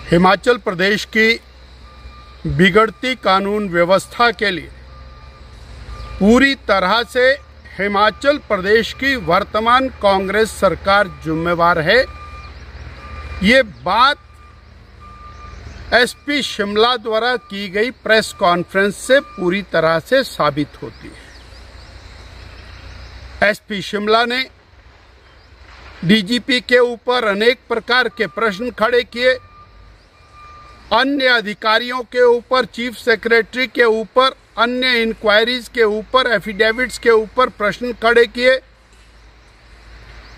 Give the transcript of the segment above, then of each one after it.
हिमाचल प्रदेश की बिगड़ती कानून व्यवस्था के लिए पूरी तरह से हिमाचल प्रदेश की वर्तमान कांग्रेस सरकार जिम्मेवार है। ये बात एसपी शिमला द्वारा की गई प्रेस कॉन्फ्रेंस से पूरी तरह से साबित होती है। एसपी शिमला ने डीजीपी के ऊपर अनेक प्रकार के प्रश्न खड़े किए, अन्य अधिकारियों के ऊपर, चीफ सेक्रेटरी के ऊपर, अन्य इंक्वायरीज के ऊपर, एफिडेविट्स के ऊपर प्रश्न खड़े किए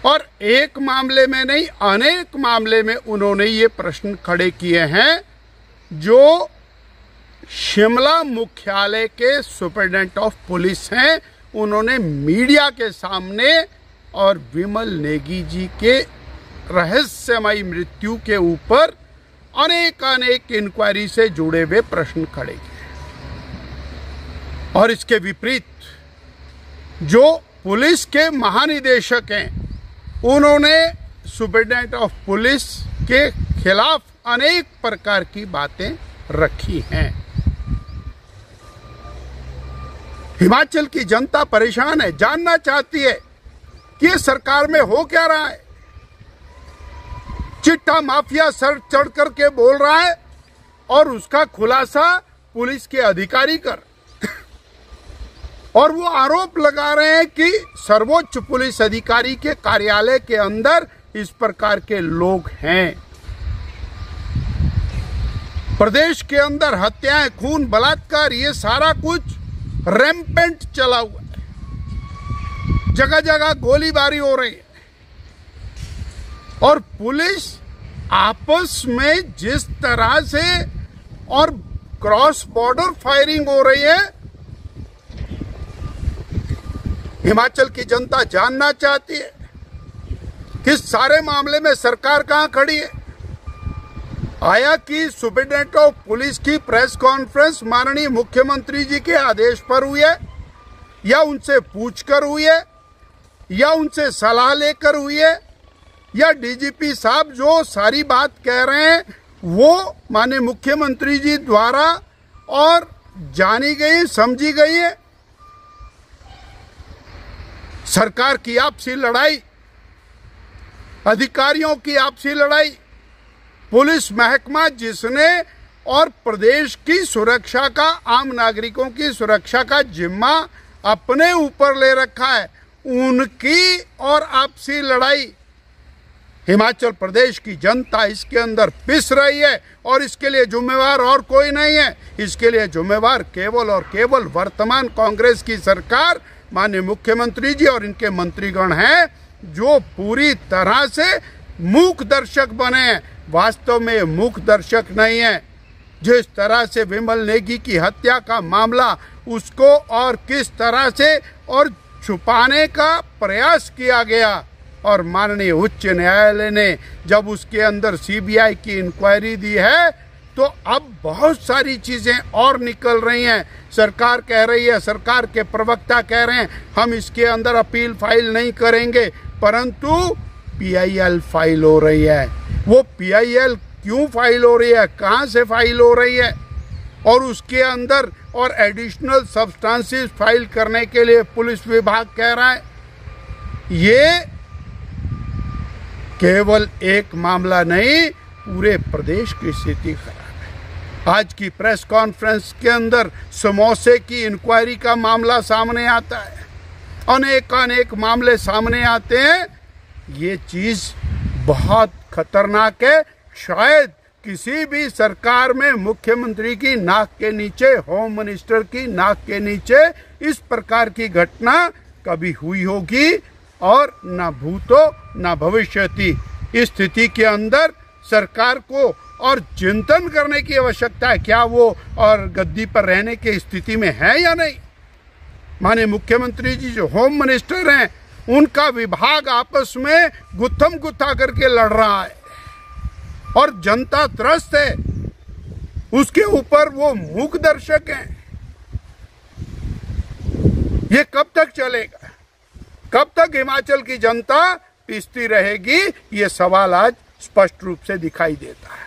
और एक मामले में नहीं अनेक मामले में उन्होंने ये प्रश्न खड़े किए हैं जो शिमला मुख्यालय के सुपरिटेंडेंट ऑफ पुलिस हैं। उन्होंने मीडिया के सामने और विमल नेगी जी के रहस्यमयी मृत्यु के ऊपर अनेक इंक्वायरी से जुड़े हुए प्रश्न खड़े किए और इसके विपरीत जो पुलिस के महानिदेशक हैं उन्होंने सुपरिटेंडेंट ऑफ पुलिस के खिलाफ अनेक प्रकार की बातें रखी हैं। हिमाचल की जनता परेशान है, जानना चाहती है कि सरकार में हो क्या रहा है। चिट्टा माफिया सर चढ़ करके बोल रहा है और उसका खुलासा पुलिस के अधिकारी कर और वो आरोप लगा रहे हैं कि सर्वोच्च पुलिस अधिकारी के कार्यालय के अंदर इस प्रकार के लोग हैं। प्रदेश के अंदर हत्याएं, खून, बलात्कार, ये सारा कुछ रैम्पेंट चला हुआ है। जगह जगह गोलीबारी हो रही है और पुलिस आपस में जिस तरह से और क्रॉस बॉर्डर फायरिंग हो रही है, हिमाचल की जनता जानना चाहती है कि सारे मामले में सरकार कहां खड़ी है। आया कि सुपरिटेंडेंट ऑफ पुलिस की प्रेस कॉन्फ्रेंस माननीय मुख्यमंत्री जी के आदेश पर हुई है या उनसे पूछकर हुई है या उनसे सलाह लेकर हुई है या डीजीपी साहब जो सारी बात कह रहे हैं वो माननीय मुख्यमंत्री जी द्वारा और जानी गई, समझी गई है। सरकार की आपसी लड़ाई, अधिकारियों की आपसी लड़ाई, पुलिस महकमा जिसने और प्रदेश की सुरक्षा का, आम नागरिकों की सुरक्षा का जिम्मा अपने ऊपर ले रखा है, उनकी और आपसी लड़ाई। हिमाचल प्रदेश की जनता इसके अंदर पिस रही है और इसके लिए जिम्मेवार और कोई नहीं है। इसके लिए जिम्मेवार केवल और केवल वर्तमान कांग्रेस की सरकार, माननीय मुख्यमंत्री जी और इनके मंत्रीगण हैं जो पूरी तरह से मूक दर्शक बने हैं। वास्तव में मूक दर्शक नहीं है। जिस तरह से विमल नेगी की हत्या का मामला, उसको और किस तरह से और छुपाने का प्रयास किया गया और माननीय उच्च न्यायालय ने जब उसके अंदर सीबीआई की इंक्वायरी दी है तो अब बहुत सारी चीजें और निकल रही हैं। सरकार कह रही है, सरकार के प्रवक्ता कह रहे हैं हम इसके अंदर अपील फाइल नहीं करेंगे, परंतु पीआईएल फाइल हो रही है। वो पीआईएल क्यों फाइल हो रही है, कहां से फाइल हो रही है और उसके अंदर और एडिशनल सब्सटेंसेस फाइल करने के लिए पुलिस विभाग कह रहा है। ये केवल एक मामला नहीं, पूरे प्रदेश की स्थिति खराब है। आज की प्रेस कॉन्फ्रेंस के अंदर समोसे की इंक्वायरी का मामला सामने आता है, अनेक मामले सामने आते हैं। ये चीज बहुत खतरनाक है। शायद किसी भी सरकार में मुख्यमंत्री की नाक के नीचे, होम मिनिस्टर की नाक के नीचे इस प्रकार की घटना कभी हुई होगी और ना भूतो ना भविष्यति। इस स्थिति के अंदर सरकार को और चिंतन करने की आवश्यकता है, क्या वो और गद्दी पर रहने की स्थिति में है या नहीं। माननीय मुख्यमंत्री जी जो होम मिनिस्टर हैं उनका विभाग आपस में गुत्थम गुत्था करके लड़ रहा है और जनता त्रस्त है, उसके ऊपर वो मूक दर्शक हैं। ये कब तक चलेगा, कब तक हिमाचल की जनता पिसती रहेगी, ये सवाल आज स्पष्ट रूप से दिखाई देता है।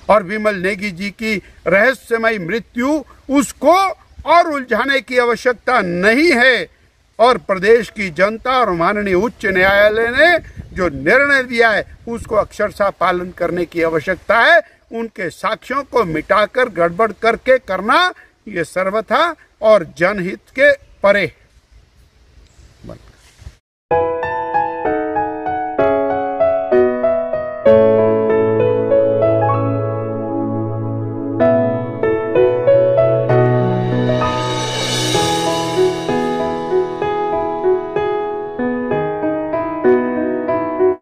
और विमल नेगी जी की रहस्यमयी मृत्यु, उसको और उलझाने की आवश्यकता नहीं है। और प्रदेश की जनता और माननीय उच्च न्यायालय ने जो निर्णय दिया है उसको अक्षरशः पालन करने की आवश्यकता है। उनके साक्ष्यों को मिटाकर गड़बड़ करके करना ये सर्वथा और जनहित के परे।